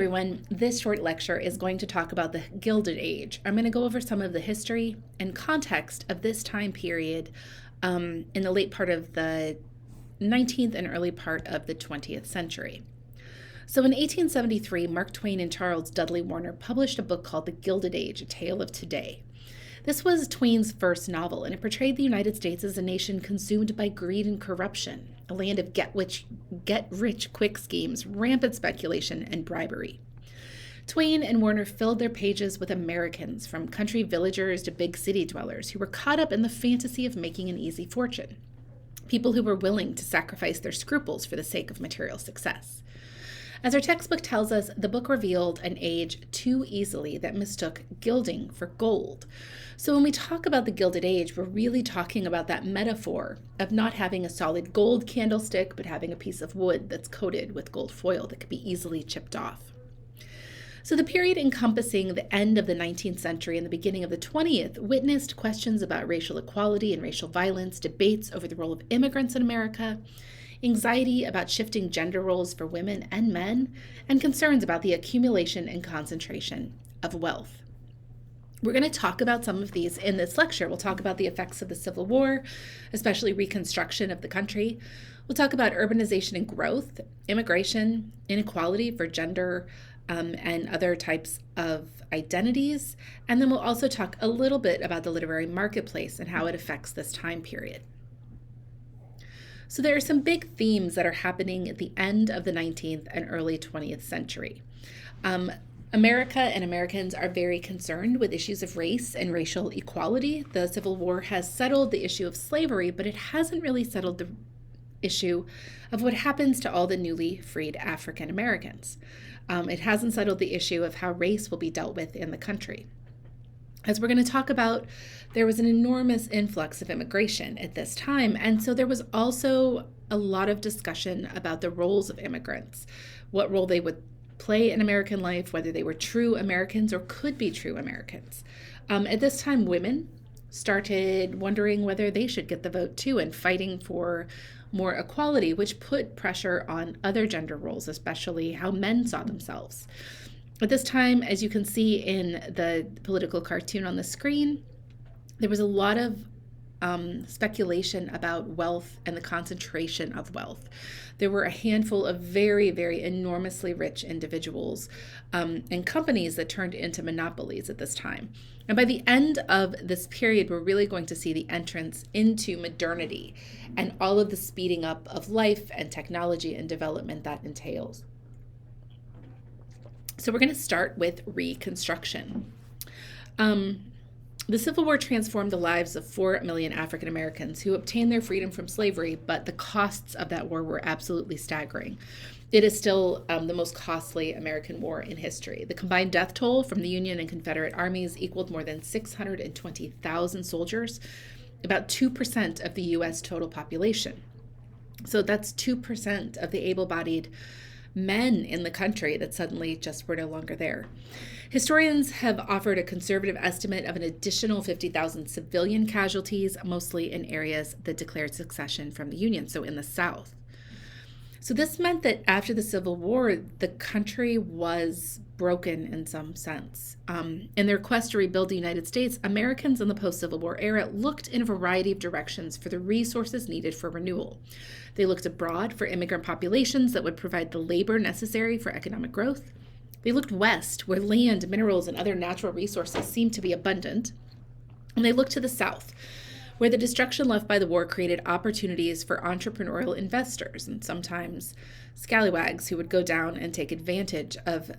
Everyone, this short lecture is going to talk about the Gilded Age. I'm going to go over some of the history and context of this time period in the late part of the 19th and early part of the 20th century. So in 1873, Mark Twain and Charles Dudley Warner published a book called The Gilded Age, A Tale of Today. This was Twain's first novel, and it portrayed the United States as a nation consumed by greed and corruption, a land of get-rich-quick schemes, rampant speculation, and bribery. Twain and Warner filled their pages with Americans, from country villagers to big city dwellers, who were caught up in the fantasy of making an easy fortune, people who were willing to sacrifice their scruples for the sake of material success. As our textbook tells us, the book revealed an age too easily that mistook gilding for gold. So when we talk about the Gilded Age, we're really talking about that metaphor of not having a solid gold candlestick, but having a piece of wood that's coated with gold foil that could be easily chipped off. So the period encompassing the end of the 19th century and the beginning of the 20th witnessed questions about racial equality and racial violence, debates over the role of immigrants in America, anxiety about shifting gender roles for women and men, and concerns about the accumulation and concentration of wealth. We're going to talk about some of these in this lecture. We'll talk about the effects of the Civil War, especially Reconstruction of the country. We'll talk about urbanization and growth, immigration, inequality for gender, and other types of identities. And then we'll also talk a little bit about the literary marketplace and how it affects this time period. So there are some big themes that are happening at the end of the 19th and early 20th century. America and Americans are very concerned with issues of race and racial equality. The Civil War has settled the issue of slavery, but it hasn't really settled the issue of what happens to all the newly freed African Americans. It hasn't settled the issue of how race will be dealt with in the country. As we're going to talk about, there was an enormous influx of immigration at this time, and so there was also a lot of discussion about the roles of immigrants, what role they would play in American life, whether they were true Americans or could be true Americans. At this time, women started wondering whether they should get the vote too and fighting for more equality, which put pressure on other gender roles, especially how men saw themselves. At this time, as you can see in the political cartoon on the screen, there was a lot of speculation about wealth and the concentration of wealth. There were a handful of very, very enormously rich individuals and companies that turned into monopolies at this time. And by the end of this period, we're really going to see the entrance into modernity and all of the speeding up of life and technology and development that entails. So we're going to start with Reconstruction. The Civil War transformed the lives of 4 million African Americans who obtained their freedom from slavery, but the costs of that war were absolutely staggering. It is still the most costly American war in history. The combined death toll from the Union and Confederate armies equaled more than 620,000 soldiers, about 2% of the U.S. total population. So that's 2% of the able-bodied men in the country that suddenly just were no longer there. Historians have offered a conservative estimate of an additional 50,000 civilian casualties, mostly in areas that declared secession from the Union, so in the South. So this meant that after the Civil War, the country was broken in some sense. In their quest to rebuild the United States, Americans in the post-Civil War era looked in a variety of directions for the resources needed for renewal. They looked abroad for immigrant populations that would provide the labor necessary for economic growth. They looked west, where land, minerals, and other natural resources seemed to be abundant. And they looked to the south, where the destruction left by the war created opportunities for entrepreneurial investors and sometimes scallywags who would go down and take advantage of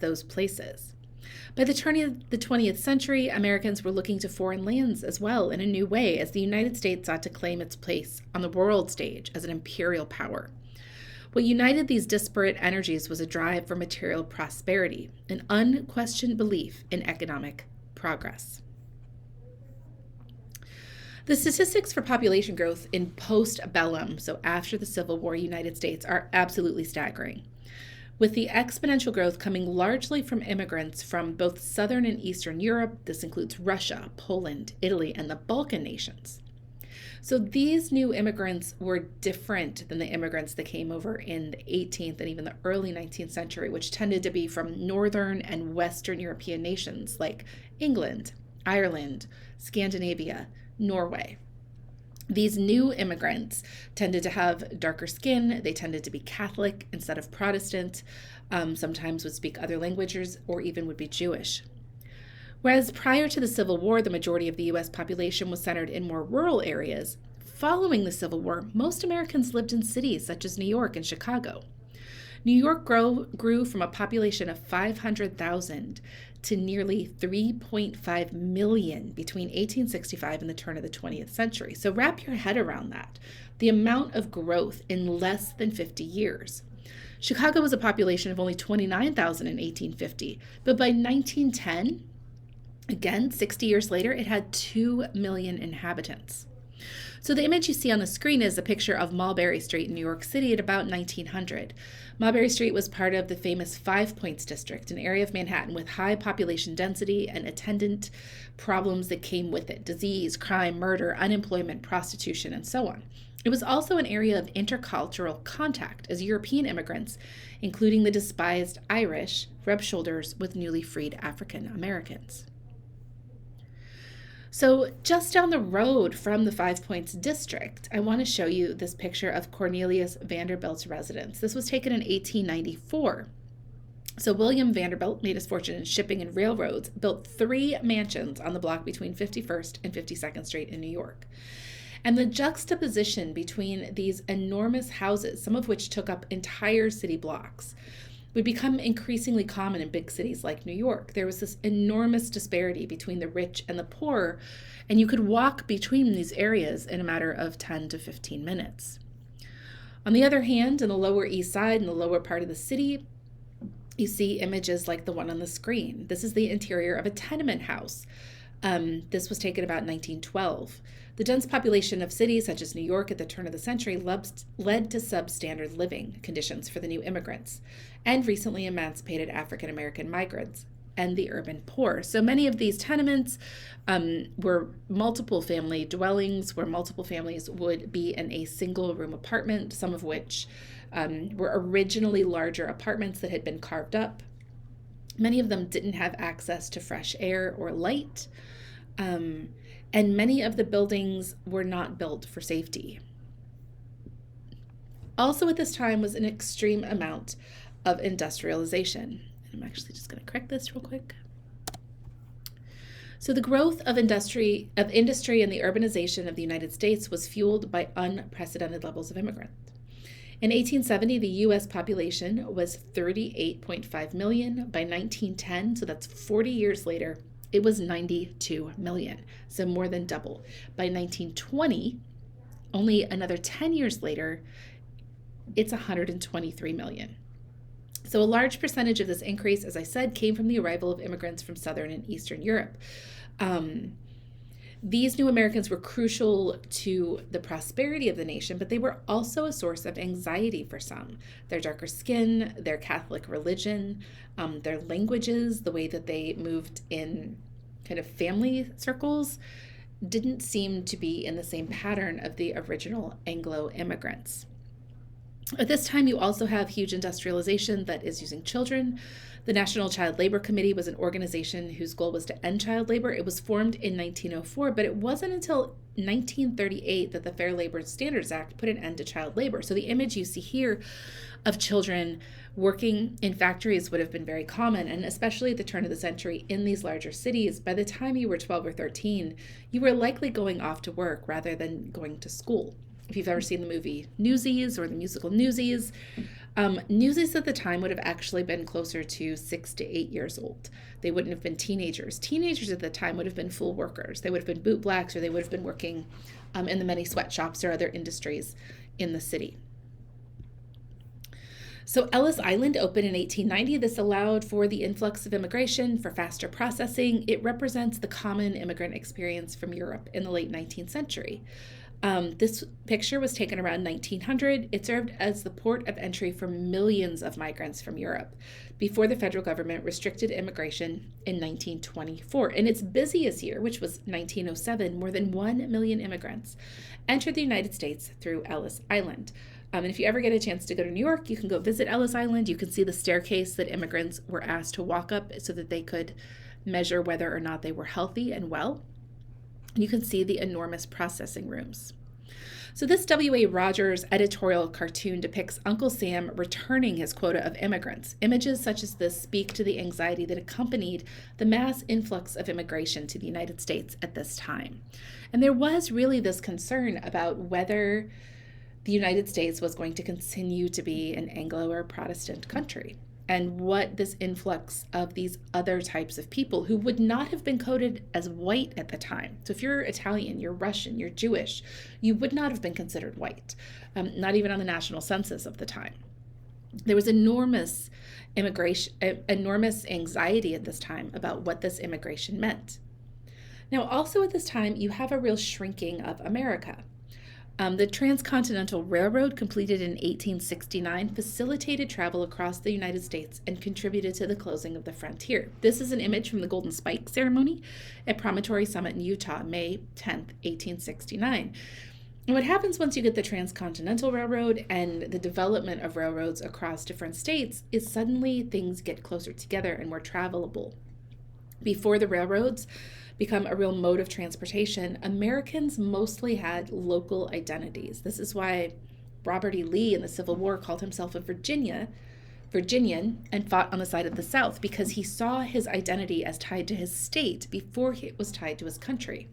those places. By the turn of the 20th century, Americans were looking to foreign lands as well in a new way as the United States sought to claim its place on the world stage as an imperial power. What united these disparate energies was a drive for material prosperity, an unquestioned belief in economic progress. The statistics for population growth in post-bellum, so after the Civil War United States, are absolutely staggering, with the exponential growth coming largely from immigrants from both Southern and Eastern Europe. This includes Russia, Poland, Italy, and the Balkan nations. So these new immigrants were different than the immigrants that came over in the 18th and even the early 19th century, which tended to be from Northern and Western European nations like England, Ireland, Scandinavia, Norway. These new immigrants tended to have darker skin. They tended to be Catholic instead of Protestant, sometimes would speak other languages, or even would be Jewish. Whereas prior to the Civil War, the majority of the U.S. population was centered in more rural areas, following the Civil War, most Americans lived in cities such as New York and Chicago. New York grew from a population of 500,000 to nearly 3.5 million between 1865 and the turn of the 20th century. So wrap your head around that. The amount of growth in less than 50 years. Chicago was a population of only 29,000 in 1850, but by 1910, again, 60 years later, it had 2 million inhabitants. So the image you see on the screen is a picture of Mulberry Street in New York City at about 1900. Mulberry Street was part of the famous Five Points District, an area of Manhattan with high population density and attendant problems that came with it: disease, crime, murder, unemployment, prostitution, and so on. It was also an area of intercultural contact as European immigrants, including the despised Irish, rubbed shoulders with newly freed African Americans. So just down the road from the Five Points district, I want to show you this picture of Cornelius Vanderbilt's residence. This was taken in 1894. So William Vanderbilt made his fortune in shipping and railroads, built 3 mansions on the block between 51st and 52nd Street in New York. And the juxtaposition between these enormous houses, some of which took up entire city blocks, would become increasingly common in big cities like New York. There was this enormous disparity between the rich and the poor, and you could walk between these areas in a matter of 10 to 15 minutes. On the other hand, in the Lower East Side, in the lower part of the city, you see images like the one on the screen. This is the interior of a tenement house. This was taken about 1912. The dense population of cities such as New York at the turn of the century led to substandard living conditions for the new immigrants and recently emancipated African American migrants and the urban poor. So many of these tenements were multiple family dwellings where multiple families would be in a single room apartment, some of which were originally larger apartments that had been carved up. Many of them didn't have access to fresh air or light. And many of the buildings were not built for safety. Also at this time was an extreme amount of industrialization. I'm actually just going to correct this real quick. So the growth of industry and the urbanization of the United States was fueled by unprecedented levels of immigrants. In 1870, the U.S. population was 38.5 million. By 1910, so that's 40 years later, it was 92 million, so more than double. By 1920, only another 10 years later, it's 123 million. So a large percentage of this increase, as I said, came from the arrival of immigrants from Southern and Eastern Europe. These new Americans were crucial to the prosperity of the nation, but they were also a source of anxiety for some. Their darker skin, their Catholic religion, their languages, the way that they moved in kind of family circles didn't seem to be in the same pattern of the original Anglo immigrants. At this time, you also have huge industrialization that is using children. The National Child Labor Committee was an organization whose goal was to end child labor. It was formed in 1904, but it wasn't until 1938 that the Fair Labor Standards Act put an end to child labor. So the image you see here of children working in factories would have been very common, and especially at the turn of the century in these larger cities. By the time you were 12 or 13, you were likely going off to work rather than going to school. If you've ever seen the movie Newsies or the musical Newsies, Newsies at the time would have actually been closer to 6 to 8 years old. They wouldn't have been teenagers. Teenagers at the time would have been full workers. They would have been boot blacks, or they would have been working in the many sweatshops or other industries in the city. So Ellis Island opened in 1890. This allowed for the influx of immigration, for faster processing. It represents the common immigrant experience from Europe in the late 19th century. This picture was taken around 1900. It served as the port of entry for millions of migrants from Europe before the federal government restricted immigration in 1924. In its busiest year, which was 1907, more than 1 million immigrants entered the United States through Ellis Island. And if you ever get a chance to go to New York, you can go visit Ellis Island. You can see the staircase that immigrants were asked to walk up so that they could measure whether or not they were healthy and well. You can see the enormous processing rooms. So this W.A. Rogers editorial cartoon depicts Uncle Sam returning his quota of immigrants. Images such as this speak to the anxiety that accompanied the mass influx of immigration to the United States at this time. And there was really this concern about whether the United States was going to continue to be an Anglo or Protestant country, and what this influx of these other types of people who would not have been coded as white at the time. So if you're Italian, you're Russian, you're Jewish, you would not have been considered white, not even on the national census of the time. There was enormous anxiety at this time about what this immigration meant. Now, also at this time, you have a real shrinking of America. The Transcontinental Railroad, completed in 1869, facilitated travel across the United States and contributed to the closing of the frontier. This is an image from the Golden Spike ceremony at Promontory Summit in Utah, May 10th, 1869. And what happens once you get the Transcontinental Railroad and the development of railroads across different states is suddenly things get closer together and more travelable. Before the railroads become a real mode of transportation, Americans mostly had local identities. This is why Robert E. Lee in the Civil War called himself a Virginian and fought on the side of the South, because he saw his identity as tied to his state before it was tied to his country.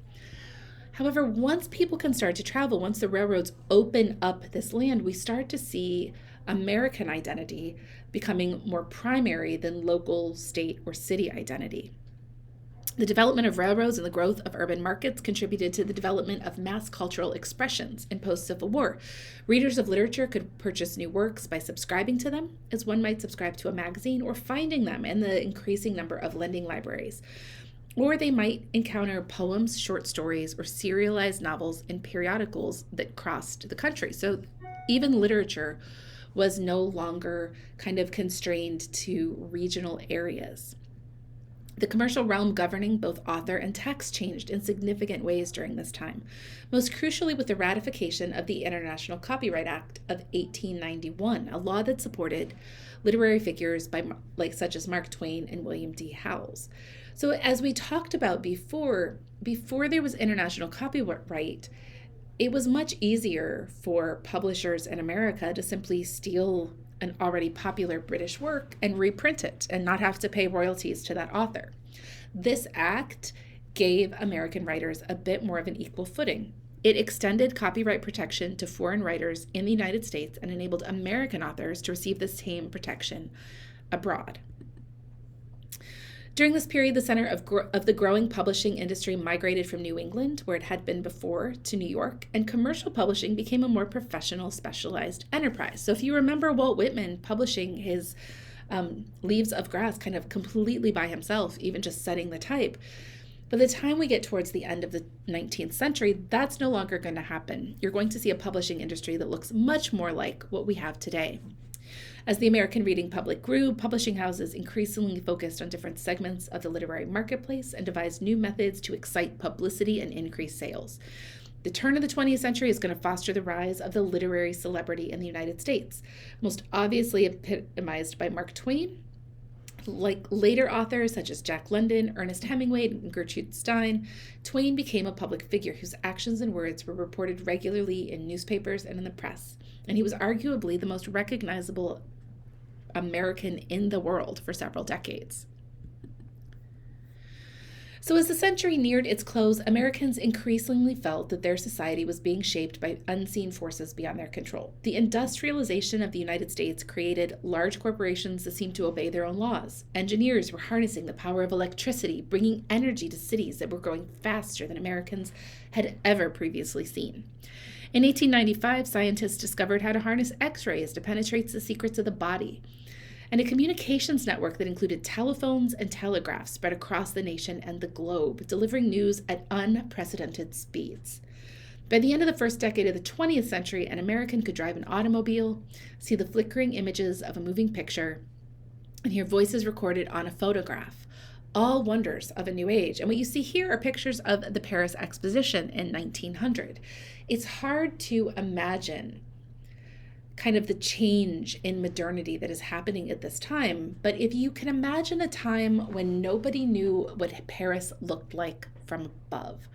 However, once people can start to travel, once the railroads open up this land, we start to see American identity becoming more primary than local, state, or city identity. The development of railroads and the growth of urban markets contributed to the development of mass cultural expressions in post-Civil War. Readers of literature could purchase new works by subscribing to them, as one might subscribe to a magazine, or finding them in the increasing number of lending libraries. Or they might encounter poems, short stories, or serialized novels in periodicals that crossed the country. So even literature was no longer kind of constrained to regional areas. The commercial realm governing both author and text changed in significant ways during this time, most crucially with the ratification of the International Copyright Act of 1891, a law that supported literary figures such as Mark Twain and William D. Howells. So as we talked about before there was international copyright, it was much easier for publishers in America to simply steal an already popular British work and reprint it and not have to pay royalties to that author. This act gave American writers a bit more of an equal footing. It extended copyright protection to foreign writers in the United States and enabled American authors to receive the same protection abroad. During this period, the center of the growing publishing industry migrated from New England, where it had been before, to New York, and commercial publishing became a more professional, specialized enterprise. So if you remember Walt Whitman publishing his Leaves of Grass kind of completely by himself, even just setting the type, by the time we get towards the end of the 19th century, that's no longer going to happen. You're going to see a publishing industry that looks much more like what we have today. As the American reading public grew, publishing houses increasingly focused on different segments of the literary marketplace and devised new methods to excite publicity and increase sales. The turn of the 20th century is going to foster the rise of the literary celebrity in the United States, most obviously epitomized by Mark Twain. Like later authors such as Jack London, Ernest Hemingway, and Gertrude Stein, Twain became a public figure whose actions and words were reported regularly in newspapers and in the press, and he was arguably the most recognizable American in the world for several decades. So as the century neared its close, Americans increasingly felt that their society was being shaped by unseen forces beyond their control. The industrialization of the United States created large corporations that seemed to obey their own laws. Engineers were harnessing the power of electricity, bringing energy to cities that were growing faster than Americans had ever previously seen. In 1895, scientists discovered how to harness X-rays to penetrate the secrets of the body. And a communications network that included telephones and telegraphs spread across the nation and the globe, delivering news at unprecedented speeds. By the end of the first decade of the 20th century, an American could drive an automobile, see the flickering images of a moving picture, and hear voices recorded on a photograph. All wonders of a new age. And what you see here are pictures of the Paris Exposition in 1900. It's hard to imagine kind of the change in modernity that is happening at this time. But if you can imagine a time when nobody knew what Paris looked like from above,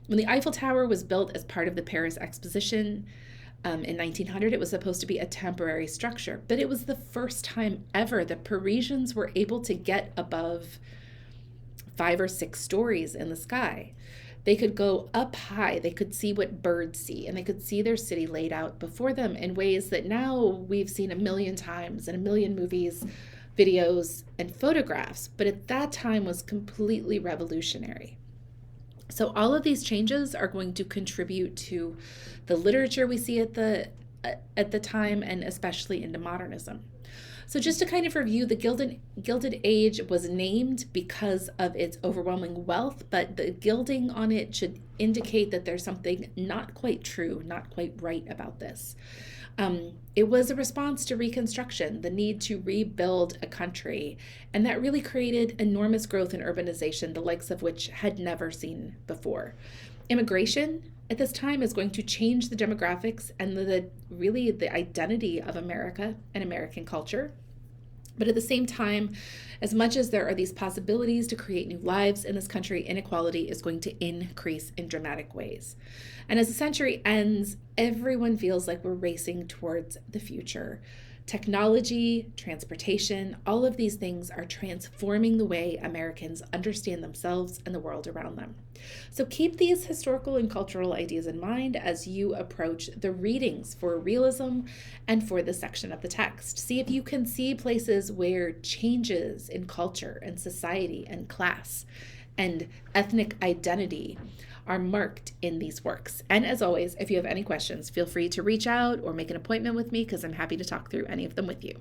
when the Eiffel Tower was built as part of the Paris Exposition in 1900, it was supposed to be a temporary structure, but it was the first time ever that Parisians were able to get above 5 or 6 stories in the sky. They could go up high, they could see what birds see, and they could see their city laid out before them in ways that now we've seen a million times in a million movies, videos, and photographs, but at that time was completely revolutionary. So all of these changes are going to contribute to the literature we see at the time, and especially into modernism. So just to kind of review, the Gilded Age was named because of its overwhelming wealth, but the gilding on it should indicate that there's something not quite true, not quite right about this. It was a response to Reconstruction, the need to rebuild a country, and that really created enormous growth in urbanization, the likes of which had never seen before. Immigration at this time is going to change the demographics and really the identity of America and American culture. But at the same time, as much as there are these possibilities to create new lives in this country, inequality is going to increase in dramatic ways. And as the century ends, everyone feels like we're racing towards the future. Technology, transportation, all of these things are transforming the way Americans understand themselves and the world around them. So keep these historical and cultural ideas in mind as you approach the readings for realism and for this section of the text. See if you can see places where changes in culture and society and class and ethnic identity are marked in these works. And as always, if you have any questions, feel free to reach out or make an appointment with me because I'm happy to talk through any of them with you.